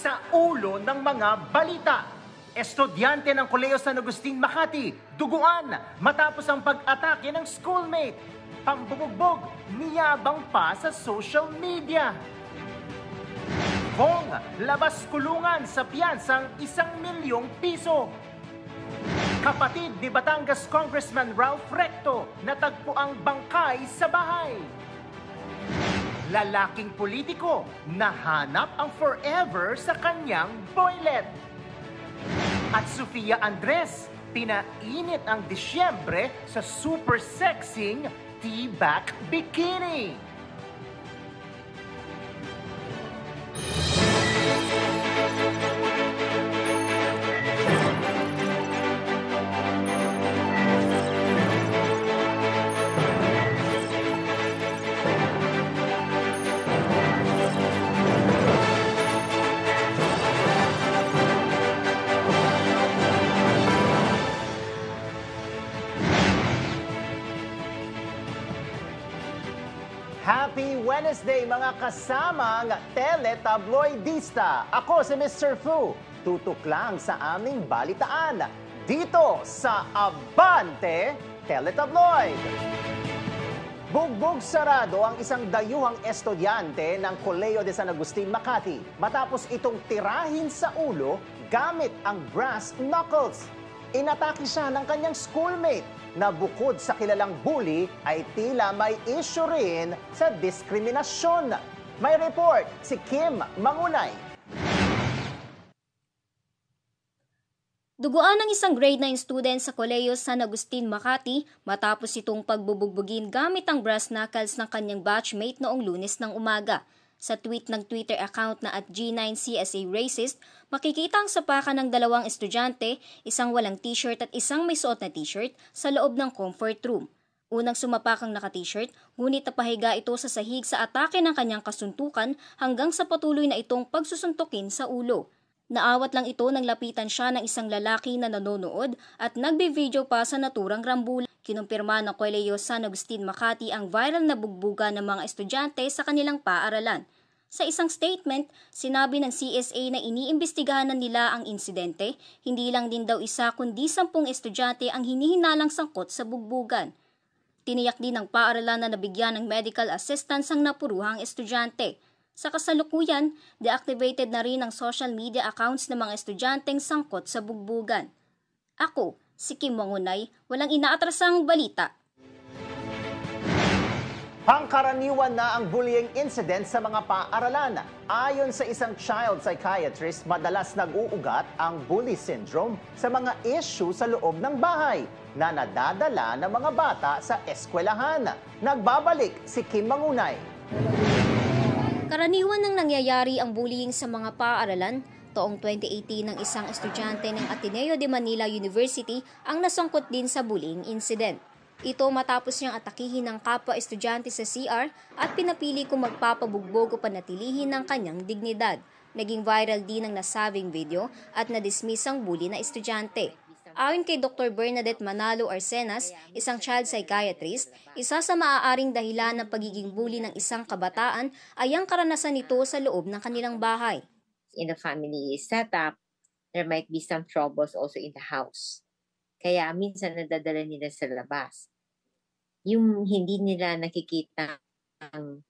sa ulo ng mga balita. Estudyante ng Kolehiyo San Agustin, Makati, duguan matapos ang pag-atake ng schoolmate. Pambubugbog, niyabang pa sa social media. Bong, labas kulungan sa piyansang 1 milyong piso. Kapatid ni Batangas Congressman Ralph Recto natagpo ang bangkay sa bahay. Lalaking politiko nahanap ang forever sa kanyang boylet. At Sofia Andres, pinainit ang Disyembre sa super sexing T-back bikini. Happy Wednesday mga kasamang teletabloidista! Ako si Mr. Fu, tutok lang sa aming balitaan dito sa Abante Teletabloid. Bugbog sarado ang isang dayuhang estudyante ng Colegio de San Agustin, Makati matapos itong tirahin sa ulo gamit ang brass knuckles. Inatake siya ng kanyang schoolmate na bukod sa kilalang bully ay tila may issue rin sa diskriminasyon. May report si Kim Mangunay. Duguan ng isang grade 9 student sa Colegio San Agustin, Makati matapos itong pagbubugbugin gamit ang brass knuckles ng kanyang batchmate noong Lunes ng umaga. Sa tweet ng Twitter account na @G9CSA Racist, makikita ang sapakan ng dalawang estudyante, isang walang t-shirt at isang may suot na t-shirt sa loob ng comfort room. Unang sumapak ang naka-t-shirt, ngunit napahiga ito sa sahig sa atake ng kanyang kasuntukan hanggang sa patuloy na itong pagsusuntukin sa ulo. Naawat lang ito nang lapitan siya ng isang lalaki na nanonood at nagbe-video pa sa naturang rambulan. Kinumpirma ng Colegio San Agustin, Makati ang viral na bugbuga ng mga estudyante sa kanilang paaralan. Sa isang statement, sinabi ng CSA na iniimbestigahan na nila ang insidente, hindi lang din daw isa kundi 10 estudyante ang hinihinalang sangkot sa bugbugan. Tiniyak din ng paaralan na nabigyan ng medical assistance ang napuruhang estudyante. Sa kasalukuyan, deactivated na rin ang social media accounts ng mga estudyanteng sangkot sa bugbugan. Ako, si Kim Mangunay, walang inaatrasang balita. Pangkaraniwan na ang bullying incident sa mga paaralan. Ayon sa isang child psychiatrist, madalas nag-uugat ang bully syndrome sa mga issue sa loob ng bahay na nadadala ng mga bata sa eskwelahan. Nagbabalik si Kim Mangunay. Karaniwan nang nangyayari ang bullying sa mga paaralan. Taong 2018 ng isang estudyante ng Ateneo de Manila University ang nasangkot din sa bullying incident. Ito matapos niyang atakihin ng kapwa estudyante sa CR at pinapili kung magpapabugbog o panatilihin ng kanyang dignidad. Naging viral din ang nasabing video at na-dismiss ang bully na estudyante. Ayon kay Dr. Bernadette Manalo Arcenas, isang child psychiatrist, isa sa maaaring dahilan ng pagiging bully ng isang kabataan ay ang karanasan nito sa loob ng kanilang bahay. In the family setup, there might be some troubles also in the house. Kaya minsan nadadala nila sa labas. Yung hindi nila nakikita ang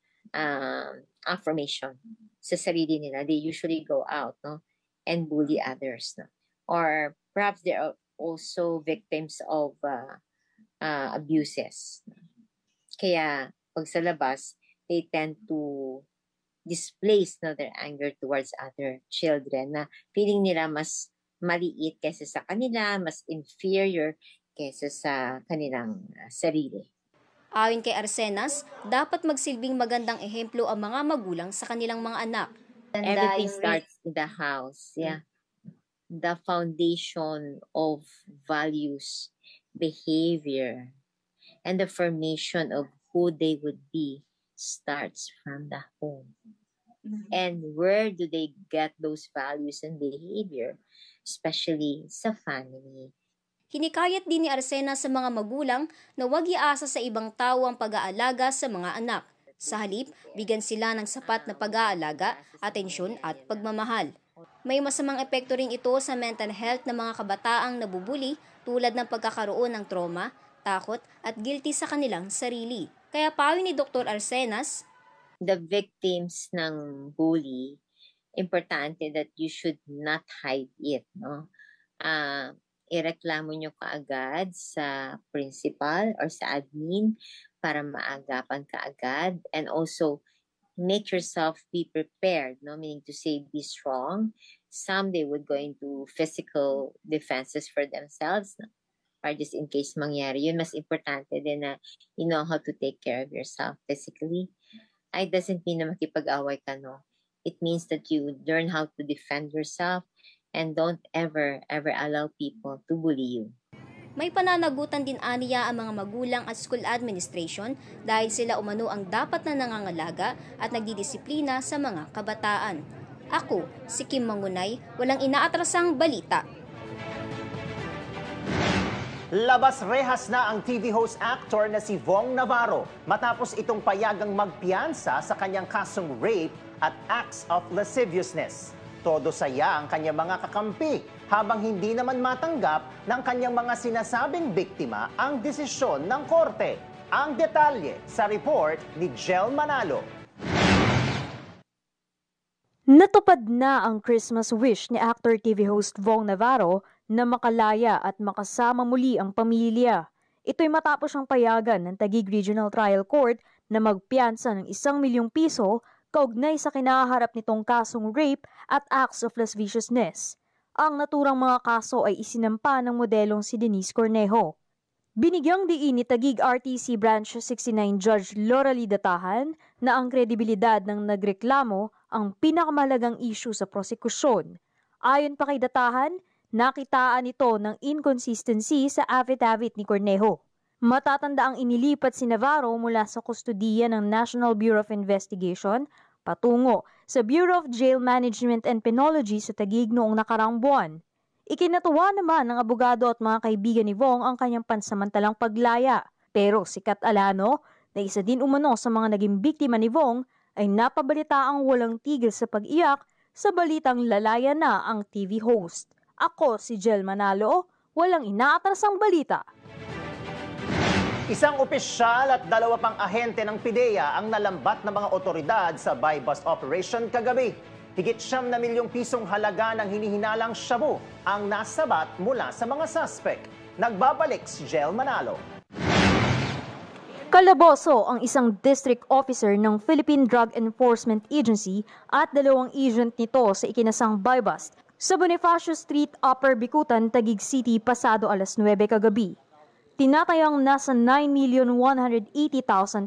affirmation sa sarili nila, they usually go out, no, and bully others, no? Or perhaps they are also victims of abuses. Kaya pag sa labas, they tend to displace, no, their anger towards other children na feeling nila mas maliit kaysa sa kanila, mas inferior kaysa sa kanilang sarili. Ayon kay Arcenas, dapat magsilbing magandang ehemplo ang mga magulang sa kanilang mga anak. Everything starts in the house, yeah. The foundation of values, behavior, and the formation of who they would be starts from the home. And where do they get those values and behavior? Especially sa family. Hinikayat din ni Arcenas sa mga magulang na huwag iasa sa ibang tao ang pag-aalaga sa mga anak. Sa halip, bigyan sila ng sapat na pag-aalaga, atensyon at pagmamahal. May masamang epekto rin ito sa mental health ng mga kabataang nabubuli tulad ng pagkakaroon ng trauma, takot at guilty sa kanilang sarili. Kaya payo ni Dr. Arsenas, the victims ng bully, importante that you should not hide it, no? Ireklamo nyo kaagad sa principal or sa admin para maagapan kaagad, and also make yourself be prepared, no? Meaning to say, be strong. Some they would go into physical defenses for themselves, no? Or just in case mangyari yun. Mas importante din na you know how to take care of yourself physically. It doesn't mean na makipag-away ka, no? It means that you learn how to defend yourself and don't ever allow people to bully you. May pananagutan din aniya ang mga magulang at school administration dahil sila umano ang dapat na nangangalaga at nagdidisiplina sa mga kabataan. Ako, si Kim Mangunay, walang inaatrasang balita. Labas rehas na ang TV host actor na si Vong Navarro matapos itong payagang magpiyansa sa kanyang kasong rape at acts of lasciviousness. Todo saya ang kanyang mga kakampi habang hindi naman matanggap ng kanyang mga sinasabing biktima ang desisyon ng korte. Ang detalye sa report ni Jel Manalo. Natupad na ang Christmas wish ni actor TV host Vong Navarro na makalaya at makasama muli ang pamilya. Ito'y matapos ang payagan ng Taguig Regional Trial Court na magpiyansa ng 1 milyong piso kaugnay sa kinaharap nitong kasong rape at acts of lasciviousness. Ang naturang mga kaso ay isinampa ng modelong si Denise Cornejo. Binigyang diin ni Taguig RTC Branch 69 Judge Loralie Datahan na ang kredibilidad ng nagreklamo ang pinakamahalagang issue sa prosekusyon. Ayon pa kay Datahan, nakitaan ito ng inconsistency sa affidavit ni Cornejo. Matatanda ang inilipat si Navarro mula sa kustudiya ng National Bureau of Investigation patungo sa Bureau of Jail Management and Penology sa Taguig noong nakarang buwan. Ikinatuwa naman ng abogado at mga kaibigan ni Vong ang kanyang pansamantalang paglaya. Pero si Kat Alano, na isa din umano sa mga naging biktima ni Vong, ay napabalitaang walang tigil sa pag-iyak sa balitang lalaya na ang TV host. Ako si Jel Manalo, walang inaatrasang balita. Isang opisyal at 2 pang ahente ng PIDEA ang nalambat ng mga otoridad sa buy-bust operation kagabi. Higit 9 milyong pisong halaga ng hinihinalang shabu ang nasabat mula sa mga suspect. Nagbabalik si Jel Manalo. Kalaboso ang isang district officer ng Philippine Drug Enforcement Agency at 2 agent nito sa ikinasang buy-bust sa Bonifacio Street, Upper Bicutan, Taguig City, pasado alas 9 kagabi. Tinatayang nasa 9,180,000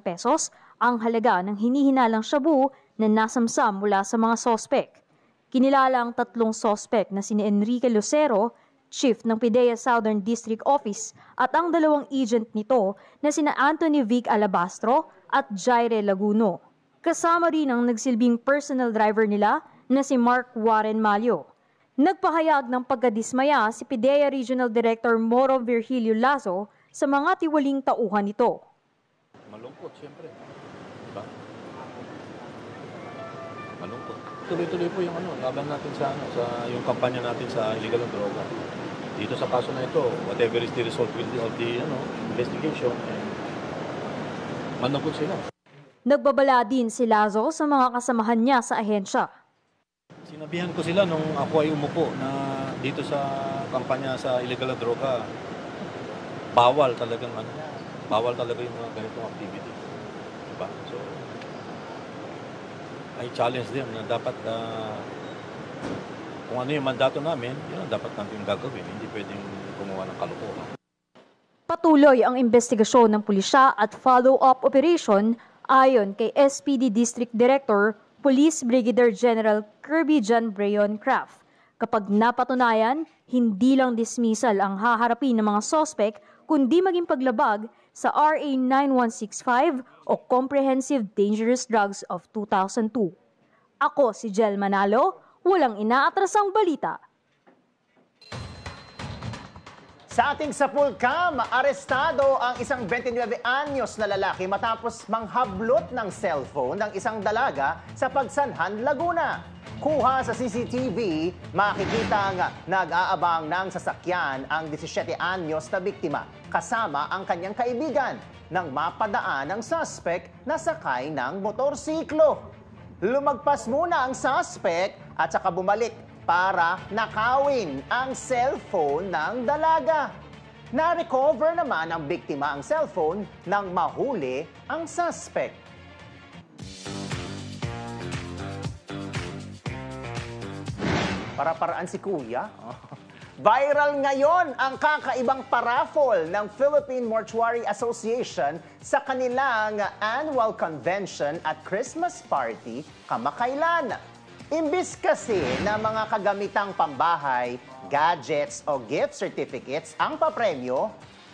pesos ang halaga ng hinihinalang shabu na nasamsam mula sa mga sospek. Kinilala ang 3 sospek na sina Enrique Lucero, Chief ng PIDEA Southern District Office, at ang 2 agent nito na sina Anthony Vic Alabastro at Jaire Laguno. Kasama rin ang nagsilbing personal driver nila na si Mark Warren Malio. Nagpahayag ng pagkadismaya si PIDEA Regional Director Moro Virgilio Lazo sa mga tiwaling tauhan nito. Malungkot, siyempre. Diba? Malungkot. Tuloy-tuloy po yung laban natin sa yung kampanya natin sa illegal na droga. Dito sa kaso na ito, whatever is the result of the investigation, malungkot sila. Nagbabala din si Lazo sa mga kasamahan niya sa ahensya. Sinabihan ko sila nung ako ay umupo na dito sa kampanya sa illegal na droga, bawal talaga yung mga ganitong activity. Diba? So, I challenge them na dapat kung ano yung mandato namin, yun ang dapat natin gagawin. Hindi pwedeng gumawa ng kalokohan. Patuloy ang investigasyon ng pulisya at follow-up operation ayon kay SPD District Director Police Brigadier General Kirby John Brayon Craft. Kapag napatunayan, hindi lang dismissal ang haharapin ng mga sospek, kundi maging paglabag sa RA 9165 o Comprehensive Dangerous Drugs of 2002. Ako si Jel Manalo, walang inaatrasang balita. Sa ating sapulkam, arestado ang isang 29 anyos na lalaki matapos manghablot ng cellphone ng isang dalaga sa Pagsanhan, Laguna. Kuha sa CCTV, makikita ang nag-aabang ng sasakyan ang 17 anyos na biktima kasama ang kanyang kaibigan nang mapadaan ng suspect na sakay ng motorsiklo. Lumagpas muna ang suspect at saka bumalik para nakawin ang cellphone ng dalaga. Na-recover naman ang biktima ang cellphone nang mahuli ang suspect. Para-paraan si Kuya. Viral ngayon ang kakaibang paraffol ng Philippine Mortuary Association sa kanilang annual convention at Christmas party kamakailan. Imbis kasi na mga kagamitang pambahay, gadgets o gift certificates ang papremyo,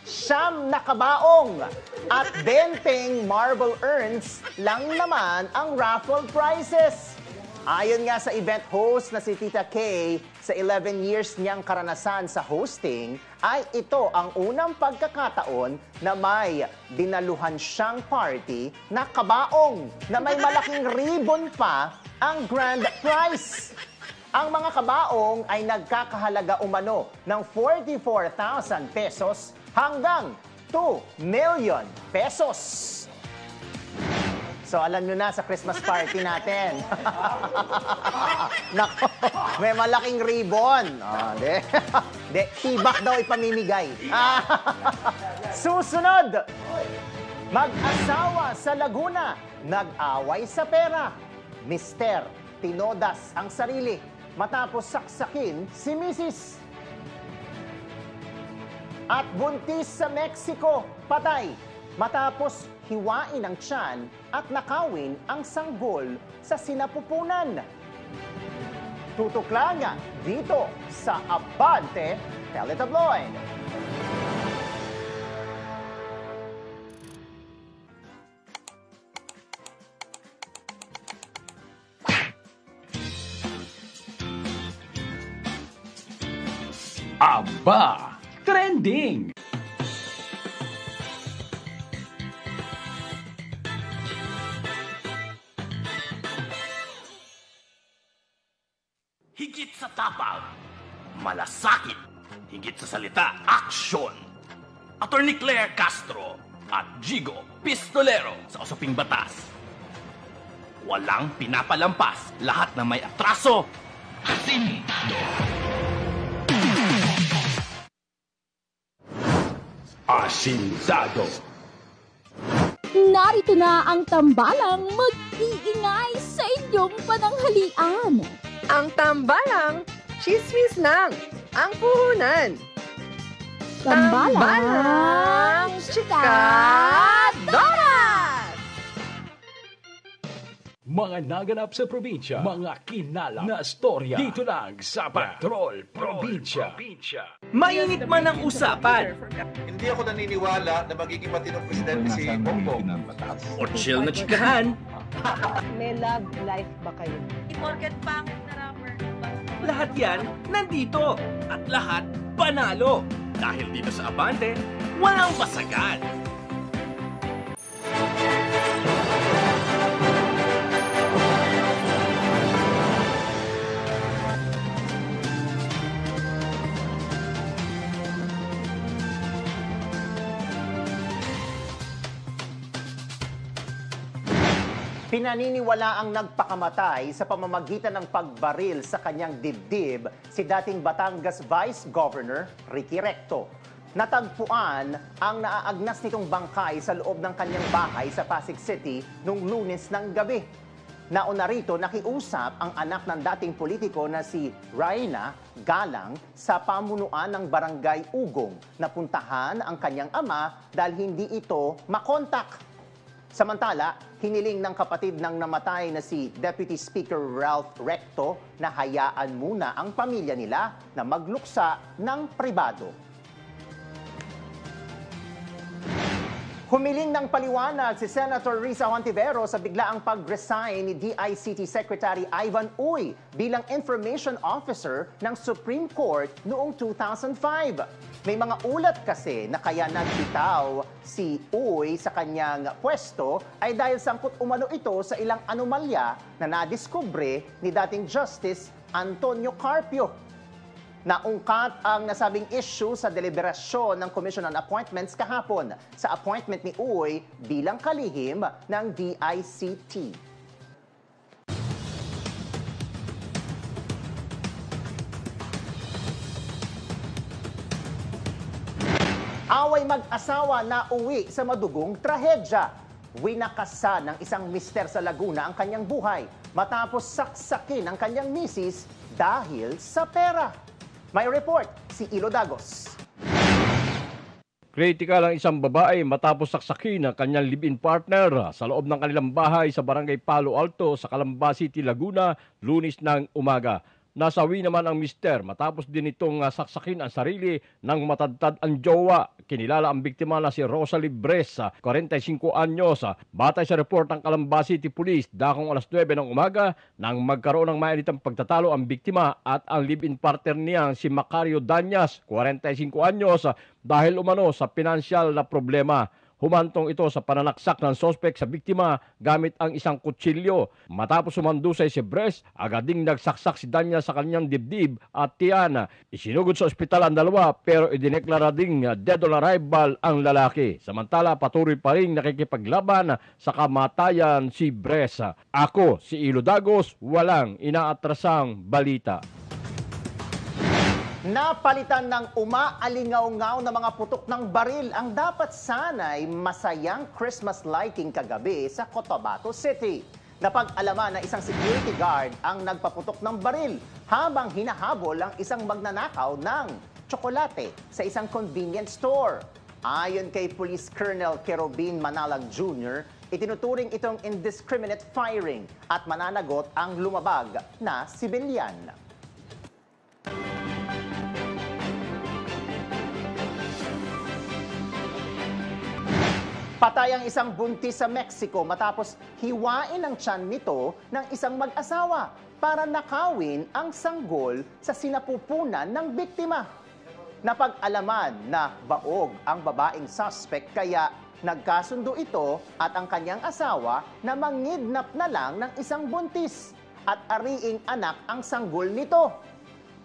9 na kabaong at 20 marble urns lang naman ang raffle prizes. Ayon nga sa event host na si Tita Kay, sa 11 years niyang karanasan sa hosting, ay ito ang unang pagkakataon na may dinaluhan siyang party na kabaong na may malaking ribbon pa ang grand prize. Ang mga kabaong ay nagkakahalaga umano ng 44,000 pesos hanggang 2 million pesos. So alam nyo na sa Christmas party natin. Nako, may malaking ribbon. De, tibak daw ipamimigay. Susunod, mag-asawa sa Laguna, nag-away sa pera. Mister, tinodas ang sarili matapos saksakin si Mrs. At buntis sa Mexico, patay matapos hiwain ang tiyan at nakawin ang sanggol sa sinapupunan. Tutok lang dito sa Abante Teletabloid. Aba! Trending! Higit sa tapang, malasakit. Higit sa salita, aksyon. Attorney Claire Castro at Jigo Pistolero sa usaping batas. Walang pinapalampas, lahat na may atraso, asindado. Asindado. Narito na ang tambalang mag-iingay sa inyong pananghalian. Ang tambalang, chismis lang, ang puhunan. Tambalang Chikadoras! Mga naganap sa probinsya, mga kinalap na storya. Dito lang sa Patrol Probinsya. Mainit man ang usapan. Hindi ako naniniwala na magiging matinong presidente si Bongbong. O chill na chikahan. May love life ba kayo? Porket pangit na rapper. Lahat yan nandito. At lahat panalo. Dahil dito sa Abante, walang basagan. Pinaniniwala ang nagpakamatay sa pamamagitan ng pagbaril sa kanyang dibdib si dating Batangas Vice Governor Ricky Recto. Natagpuan ang naaagnas nitong bangkay sa loob ng kanyang bahay sa Pasig City noong Lunes ng gabi. Nauna rito nakiusap ang anak ng dating politiko na si Raina Galang sa pamunuan ng Barangay Ugong na puntahan ang kanyang ama dahil hindi ito makontak. Samantala, hiniling ng kapatid ng namatay na si Deputy Speaker Ralph Recto na hayaan muna ang pamilya nila na magluksa ng pribado. Humiling ng paliwanag si Senator Risa Hontiveros sa biglaang pag-resign ni DICT Secretary Ivan Uy bilang Information Officer ng Supreme Court noong 2005. May mga ulat kasi na kaya nagbitaw si Uy sa kanyang pwesto ay dahil sangkot umano ito sa ilang anomalya na nadiskubre ni dating Justice Antonio Carpio. Naungkat ang nasabing issue sa deliberasyon ng Commission on Appointments kahapon sa appointment ni Uy bilang kalihim ng DICT. Away mag-asawa na uwi sa madugong trahedya. Winakasan ng isang mister sa Laguna ang kanyang buhay matapos saksakin ang kanyang misis dahil sa pera. May report si Ilo Dagos. Kritikal ang isang babae matapos saksakin ang kanyang live-in partner sa loob ng kanilang bahay sa barangay Palo Alto sa Calamba City, Laguna, Lunes ng umaga. Nasawi naman ang mister matapos din itong saksakin ang sarili ng matadtad ang jowa. Kinilala ang biktima na si Rosalie Bres, 45 anyos. Batay sa report ng Calamba City Police, dakong alas 9 ng umaga nang magkaroon ng mainitang pagtatalo ang biktima at ang live-in partner niyang si Macario Danyas, 45 anyos, dahil umano sa pinansyal na problema. Humantong ito sa pananaksak ng sospek sa biktima gamit ang isang kutsilyo. Matapos sumandusay si Bres, agad ding nagsaksak si Danya sa kanyang dibdib at tiyan. Isinugod sa ospital ang dalawa pero idineklara ding dead on arrival ang lalaki. Samantala patuloy pa rin nakikipaglaban sa kamatayan si Bres. Ako, si Ilo Dagos, walang inaatrasang balita. Napalitan ng umaalingaw-ngaw na mga putok ng baril ang dapat sana'y masayang Christmas lighting kagabi sa Cotabato City. Napag-alaman na isang security guard ang nagpaputok ng baril habang hinahabol ang isang magnanakaw ng tsokolate sa isang convenience store. Ayon kay Police Colonel Kerobin Manalag Jr., itinuturing itong indiscriminate firing at mananagot ang lumabag na sibilyan. Patay ang isang buntis sa Mexico matapos hiwain ang tiyan nito ng isang mag-asawa para nakawin ang sanggol sa sinapupunan ng biktima. Napag-alaman na baog ang babaeng suspect kaya nagkasundo ito at ang kanyang asawa na mangidnap na lang ng isang buntis at ariing anak ang sanggol nito.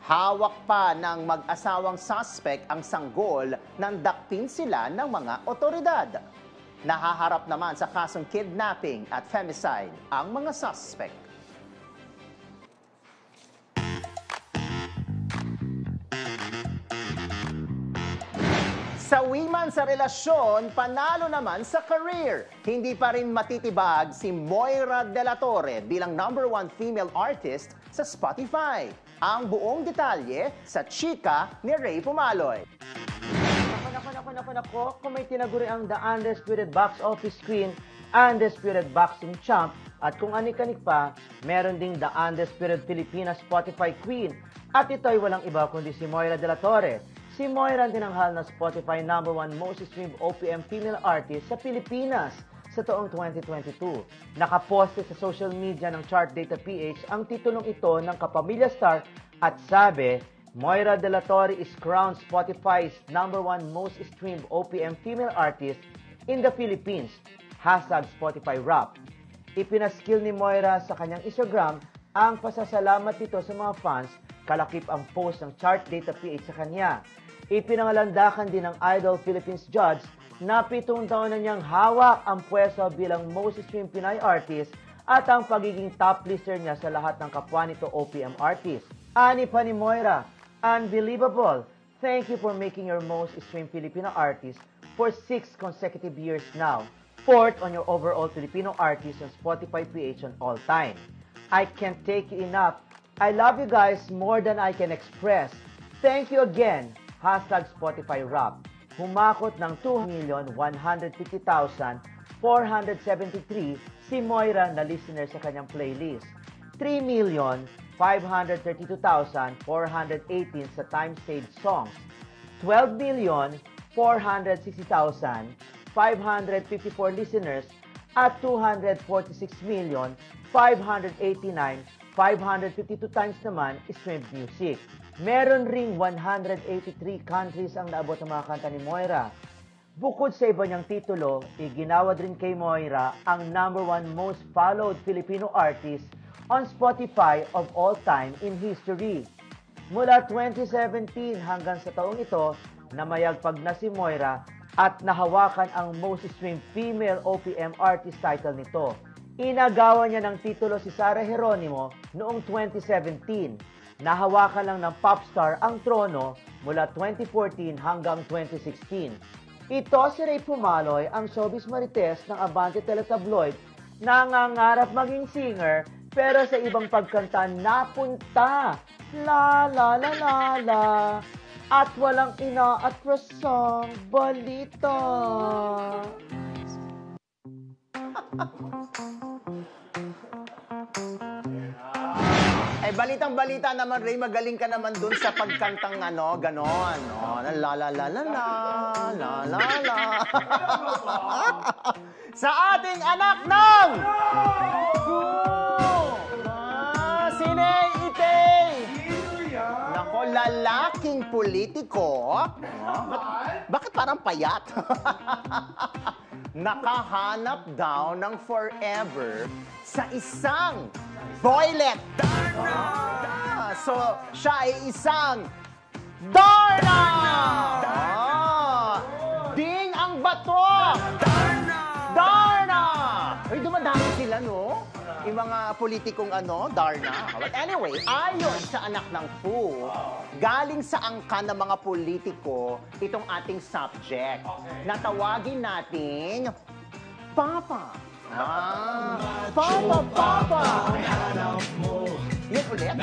Hawak pa ng mag-asawang suspect ang sanggol nang dakpin sila ng mga otoridad. Nahaharap naman sa kasong kidnapping at femicide ang mga suspect. Sawiman sa relasyon, panalo naman sa career. Hindi pa rin matitibag si Moira De La Torre bilang #1 female artist sa Spotify. Ang buong detalye sa chika ni Ray Pumaloy. Nako, kung may tinaguri ang The Undisputed Box Office Queen, Undisputed Boxing Champ, at kung anik-anik pa, meron ding The Undisputed Filipina Spotify Queen. At ito ay walang iba kundi si Moira De La Torre. Si Moira ang tinanghal na Spotify #1 most streamed OPM female artist sa Pilipinas sa taong 2022. Nakaposte sa social media ng Chart Data PH ang titulong ito ng kapamilya star at sabi, Moira De La Torre is crowned Spotify's #1 most streamed OPM female artist in the Philippines. #Spotify Rap. Ipinaskill ni Moira sa kanyang Instagram ang pasasalamat nito sa mga fans, kalakip ang post ng Chart Data PH sa kanya. Ipinangalandakan din ng Idol Philippines judge na 7 taon na niyang hawak ang pwesto bilang most streamed Pinay artist at ang pagiging top lister niya sa lahat ng kapwa nito OPM artist. Ani pa ni Moira, unbelievable. Thank you for making your most streamed Filipino artist for 6 consecutive years now. 4th on your overall Filipino artist on Spotify PH on all time. I can't take you enough. I love you guys more than I can express. Thank you again. #Spotify Rap. Humakot ng 2,150,473 si Moira na listener sa kanyang playlist. 3,532,418 sa time-saved songs. 12,460,554 listeners at 246,589,552 times naman streamed music. Meron ring 183 countries ang naabot ng mga kanta ni Moira. Bukod sa iba niyang titulo, iginawad rin kay Moira ang #1 most followed Filipino artist on Spotify of all time in history. Mula 2017 hanggang sa taong ito, namayagpag na si Moira at nahawakan ang most streamed female OPM artist title nito. Inagawan niya ng titulo si Sarah Geronimo noong 2017. Nahawakan lang ng popstar ang trono mula 2014 hanggang 2016. Ito si Ray Pumaloy, ang showbiz marites ng Abante Teletabloid, nangangarap maging singer pero sa ibang pagkanta napunta. La la la la la. At walang inaatrasang balita. Eh, balitang-balita naman, Ray, magaling ka naman dun sa pagkantang ano, ganon. Oh, la la la la la, la la la. Sa ating anak ng... Sinay Itay! Nako, lalaking politiko. Bakit parang payat? Nakahanap daw ng forever sa isang boylet. So, siya ay isang Darna! Ding ang bato! Darna! Ay, dumadami sila, no? Yung mga politikong Darna. But anyway, ayon sa anak ng Fu, galing sa angkan ng mga politiko itong ating subject. Natawagin nating Papa. Papa, Papa! Yan ulit?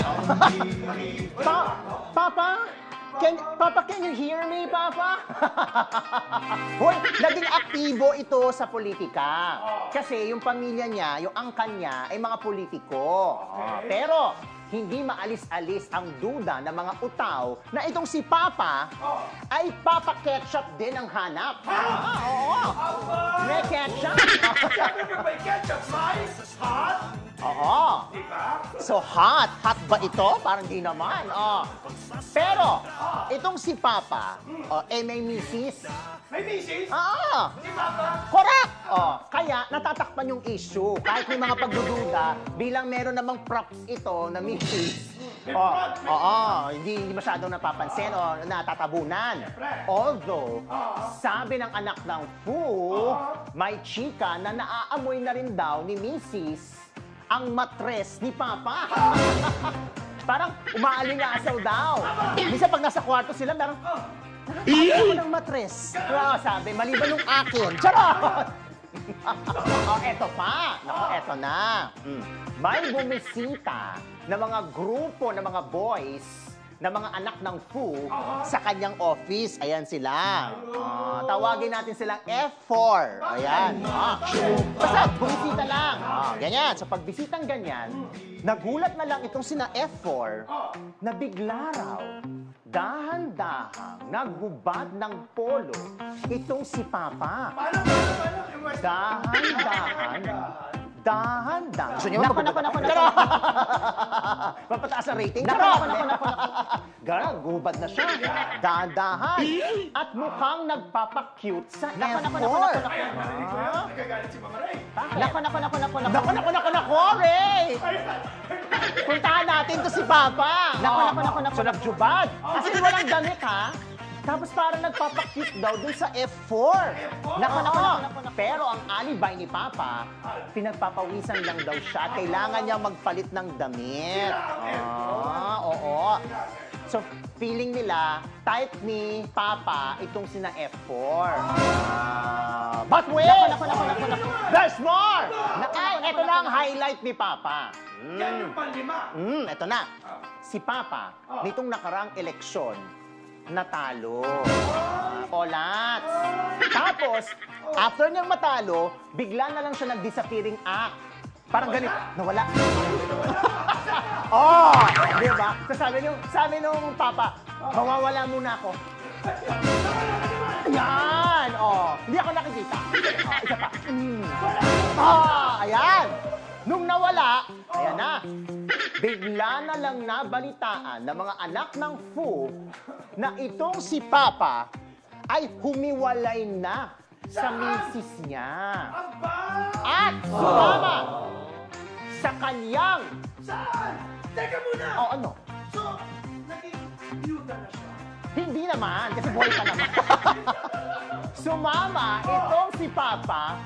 Papa? Can you hear me, Papa? Hoy, naging aktibo ito sa politika. Kasi yung pamilya niya, yung angkan niya, ay mga politiko. Pero, hindi maalis-alis ang duda ng mga utaw na itong si Papa ay Papa Ketchup din ang hanap. Oo. May ketchup. Siyempre may ketchup, mais, hot. Oo. So, hot. Hot ba ito? Parang di naman. Pero, itong si Papa, may misis. May misis? Oo. Si Papa? Correct! Kaya, natatakpan yung issue. Kahit may mga pagdududa, bilang meron namang props ito na misis. Hindi masyadong napapansin o natatabunan. Although, sabi ng anak ng Fu, may chika na naaamoy na rin daw ni misis ang matres ni Papa. Parang umaalingasaw daw. Minsan pag nasa kwarto sila, parang, nakakatawa ko ng matres. Sabi, maliban nung akin. Charot! Eto pa. Naku, eto na. May bumisita na mga grupo ng mga boys na mga anak ng Fu sa kanyang office. Ayan sila. Tawagin natin silang F4. Ayan. Basta, bumisita lang. Ganyan. Sa pagbisitang ganyan, nagulat na lang itong sina F4 na bigla raw, dahan-dahang naghubad ng polo itong si Papa. Dahan-dahan. Gusto niyo Naku. Papataas ang rating? Naku. Gubad na siya. Dahan-dahan. At mukhang nagpapakute sa F4. Nagagalit si Mama Ray. Naku, Ray! Puntahan natin to si Papa. So, nagjubad. Kasi walang damit, ha? Tapos parang nagpapakit daw dun sa F4. Naku. Pero ang alibay ni Papa, pinagpapawisan lang daw siya. Kailangan niya magpalit ng damit. Oo. So, feeling nila, type ni Papa itong sina F4. But wait! Naku. There's more! Ito na ang highlight ni Papa. Yan yung panlima. Ito na. Si Papa, nitong nakarang eleksyon, natalo. Olat. Tapos, after niyang matalo, bigla na lang siya nag-disappearing act. Parang ganito, nawala. Di ba? So sabi nung Papa, mawawala muna ako. Yan! Hindi ako nakikita. Isa pa. Ayan! Nung nawala, ayan na. bigla na lang nabalitaan ng mga anak ng Fu na itong si Papa ay humiwalay na sa misis niya. At sumama sa kanyang... Saan? Teka muna! O ano? So, naging byuda na siya? Hindi naman, kasi buhay pa naman. Sumama itong si Papa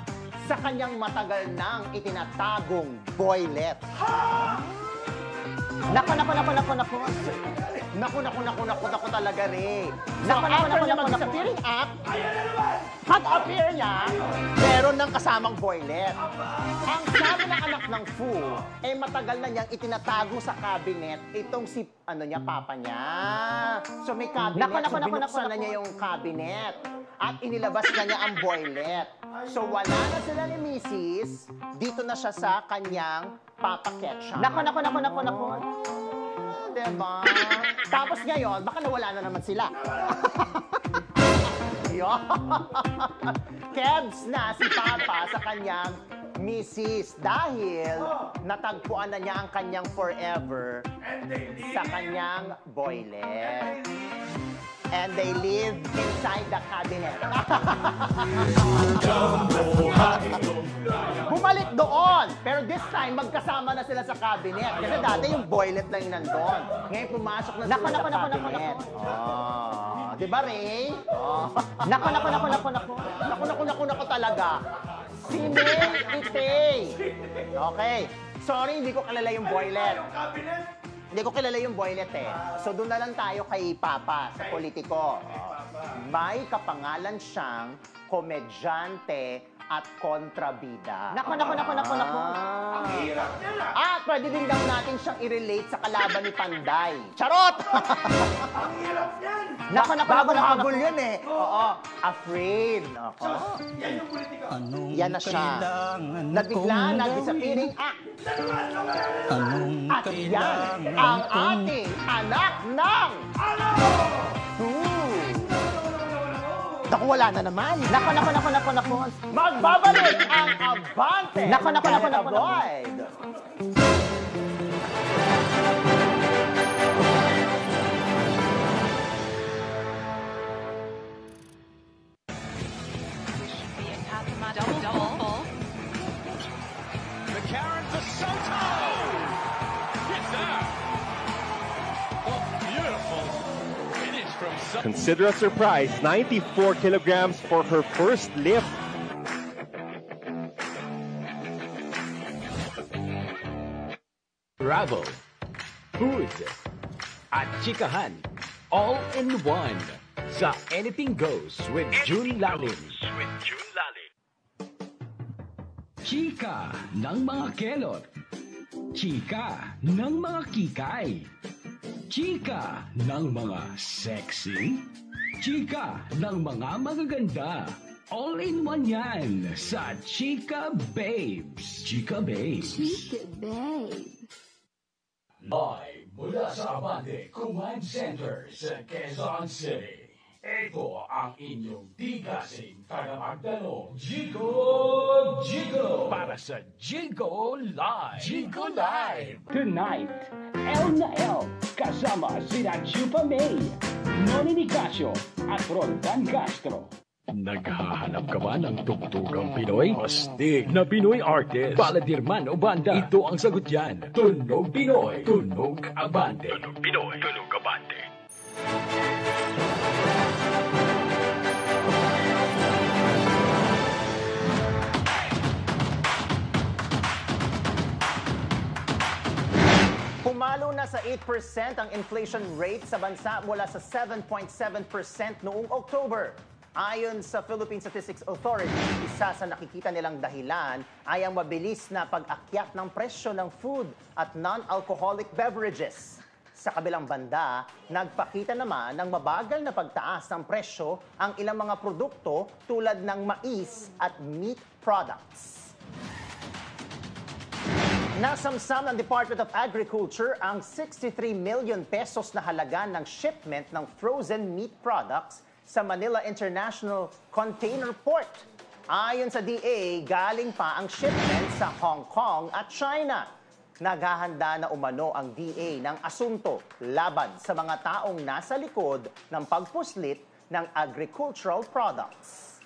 sa kanyang matagal nang itinatagong boylet. Naku talaga rin. After niya mag-disappearing act, pag-appear niya, meron ng kasamang boylet. Ang sabi ng anak ng Fu, matagal na niyang itinatago sa cabinet itong si, Papa niya. So may cabinet, binuksan na niya yung cabinet. At inilabas na niya ang boylet. So wala na sila ni Mrs. Dito na siya sa kanyang Papa Ketchup. Naku. Diba? Tapos ngayon, baka nawala na naman sila. Kebs na si Papa sa kanyang Mrs. Dahil natagpuan na niya ang kanyang forever sa kanyang boylet. And they live inside the cabinet. Bumalik doon. Pero this time, magkasama na sila sa cabinet. Kasi dati yung boylet lang yung nandun. Ngayon, pumasok na sila sa cabinet. Di ba, Ray? Naku talaga. Si May Itay. Okay. Sorry, hindi ko kilala yung boylet. Hindi ko kilala yung boylet eh. So doon na lang tayo kay Papa sa politiko. May kapangalan siyang komedyante at kontrabida. Naku. Ang hirap niya lang. At pwede din daw natin siyang i-relate sa kalaban ni Panday. Charot! Ang hirap niyan! Bagong-habol yun eh. Oo. Afraid. Yan yung politiko. Yan na siya. Nabigla, nag-disappearing act. At yan ang ating anak ng... Naku, wala na naman. Naku. Magbabalik ang Abante. Naku. Avoid. Double. The Karen for Soto. It's there. Oh, beautiful. Finish from Soto. Consider a surprise, 94 kilograms for her first lift. Bravo. Food. At chikahan. All in one. Sa Anything Goes with June Lalim. Chika ng mga kelot. Chika ng mga kikay. Chika ng mga sexy. Chika ng mga magaganda. All in one yan sa Chika Babes. Chika Babes. Chika Babes. Live mula sa Abante Command Center sa Quezon City. Ito ang inyong tigasing tagapagtanong, Jigo! Para sa Jigo Live. Jigo Live! Tonight, L na L, kasama sina Chupa May, Noni Nicasio at Roldan Castro. Naghahanap ka ba ng tugtugang Pinoy? Astig na Pinoy artist, baladir man o banda, ito ang sagot yan. Tunog Pinoy, Tunog Abante. Tunog Pinoy, Tunog Abante. Pumalo na sa 8% ang inflation rate sa bansa mula sa 7.7% noong October. Ayon sa Philippine Statistics Authority, isa sa nakikita nilang dahilan ay ang mabilis na pag-akyat ng presyo ng food at non-alcoholic beverages. Sa kabilang banda, nagpakita naman ng mabagal na pagtaas ng presyo ang ilang mga produkto tulad ng mais at meat products. Nasamsam ng Department of Agriculture ang 63 million pesos na halaga ng shipment ng frozen meat products sa Manila International Container Port. Ayon sa DA, galing pa ang shipment sa Hong Kong at China. naghahanda na umano ang DA ng asunto laban sa mga taong nasa likod ng pagpuslit ng agricultural products.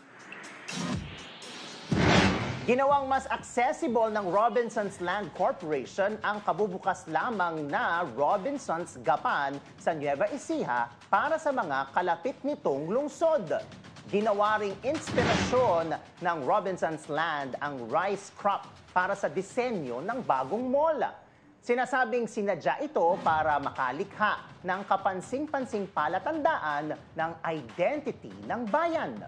Ginawang mas accessible ng Robinsons Land Corporation ang kabubukas lamang na Robinsons Gapan sa Nueva Ecija para sa mga kalapit nitong lungsod. Ginawa ring inspirasyon ng Robinsons Land ang rice crop para sa disenyo ng bagong mall. Sinasabing sinadya ito para makalikha ng kapansing-pansing palatandaan ng identity ng bayan.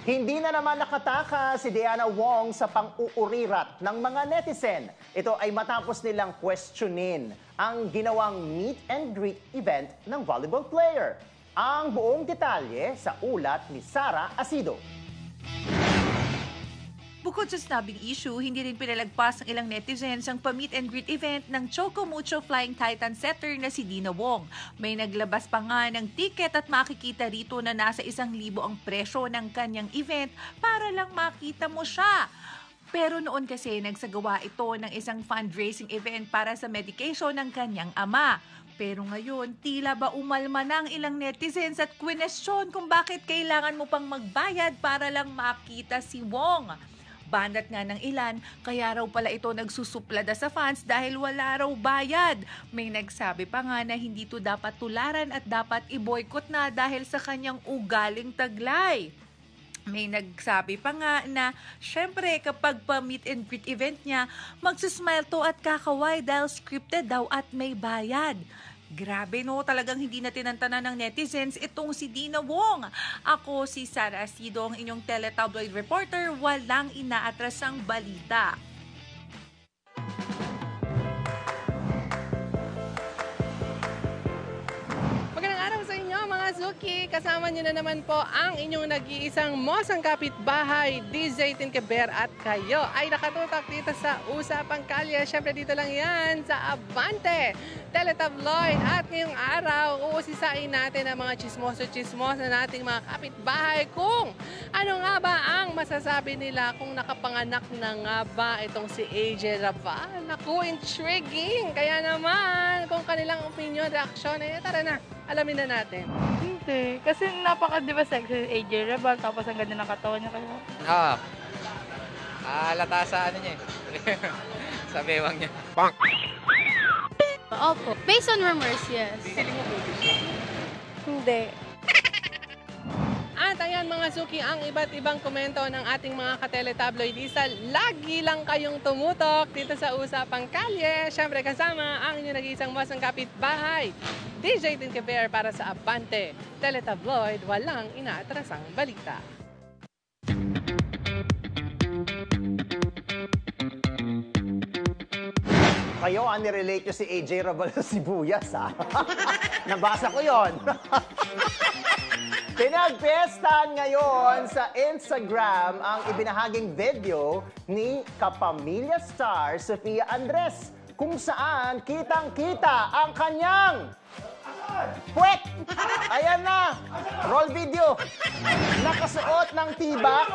Hindi na naman nakataka si Diana Wong sa pang-uurirat ng mga netizen. Ito ay matapos nilang questionin ang ginawang meet and greet event ng volleyball player. Ang buong detalye sa ulat ni Sara Asido. Bukod sa snubing issue, hindi rin pinalagpas ng ilang netizens ang pa-meet and greet event ng Choco Mucho Flying Titan setter na si Dina Wong. May naglabas pa nga ng ticket at makikita rito na nasa 1,000 ang presyo ng kanyang event para lang makita mo siya. Pero noon kasi nagsagawa ito ng isang fundraising event para sa medication ng kanyang ama. Pero ngayon, tila ba umalma na ang ilang netizens at kwenestyon kung bakit kailangan mo pang magbayad para lang makita si Wong. Banat nga ng ilan, kaya raw pala ito nagsusuplada sa fans dahil wala raw bayad. May nagsabi pa nga na hindi to dapat tularan at dapat i-boycott na dahil sa kanyang ugaling taglay. May nagsabi pa nga na, syempre kapag pa-meet and greet event niya, magsismile to at kakaway dahil scripted daw at may bayad. Grabe no, talagang hindi na tinantanan ng netizens itong si Dina Wong. Ako si Sara Asido, ang inyong teletabloid reporter, walang inaatrasang balita. Suki, kasama niyo na naman po ang inyong nag-iisang mosang kapitbahay, DJ Tinkeber, at kayo ay nakatutok dito sa Usapang Kalye. Siyempre dito lang yan sa Abante Teletabloid. At ngayong araw, uusisain natin ang mga chismoso-chismoso na nating mga kapitbahay kung ano nga ba ang masasabi nila kung nakapanganak na nga ba itong si AJ Rabal. Naku, intriguing! Kaya naman, kung kanilang opinion, reaksyon, tara na, alamin na natin. Hindi. Kasi napaka-diba sexy AJ Rabal, tapos ang ganda ng katawan niya kaya. Oo. Halata sa ano niya sa bewang niya. Pang! Opo. Based on rumors, yes. Feeling mo boobies siya? Hindi. At ayan mga suki, ang iba't ibang komento ng ating mga kateletabloidista. Lagi lang kayong tumutok dito sa Usapang Kalye. Siyempre kasama ang inyong nag-iisang mosang kapitbahay, DJ Tinkeber, para sa Abante Teletabloid, walang inaatrasang balita. Kayo, nirelate nyo si AJ Rabal sa sibuyas, ha? Nabasa ko yon. Pinagpestan ngayon sa Instagram ang ibinahaging video ni kapamilya star Sofia Andres, kung saan kitang-kita ang kanyang puwet! Ayan na! Roll video! Nakasuot ng tibak,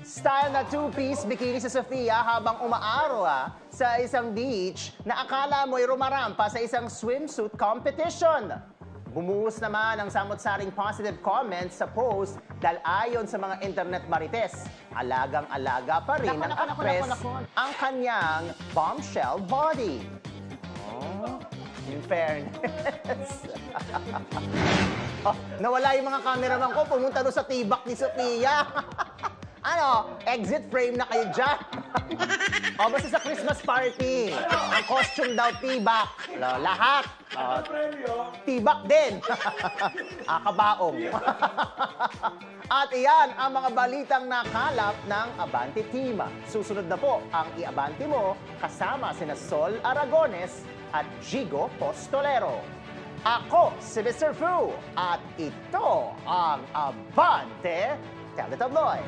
style na two-piece bikini si Sofia habang umaaraw sa isang beach na akala mo'y rumarampa sa isang swimsuit competition. Bumuhos naman ang samot-saring positive comments sa post dahil ayon sa mga internet marites, alagang-alaga pa rin ng actress ang kanyang bombshell body. Oh, in fairness. Nawala yung mga cameraman ko, pumunta doon sa tibak ni Sofia. Ano, exit frame na kayo dyan. O, basta sa Christmas party, ang costume daw tibak. Lahat. Tibak din. Kabaong. At iyan ang mga balitang nakalap ng Abante Team. Susunod na po ang i-Abante mo kasama sina Sol Aragones at Jigo Postolero. Ako si Mr. Fu at ito ang Abante Teletabloid.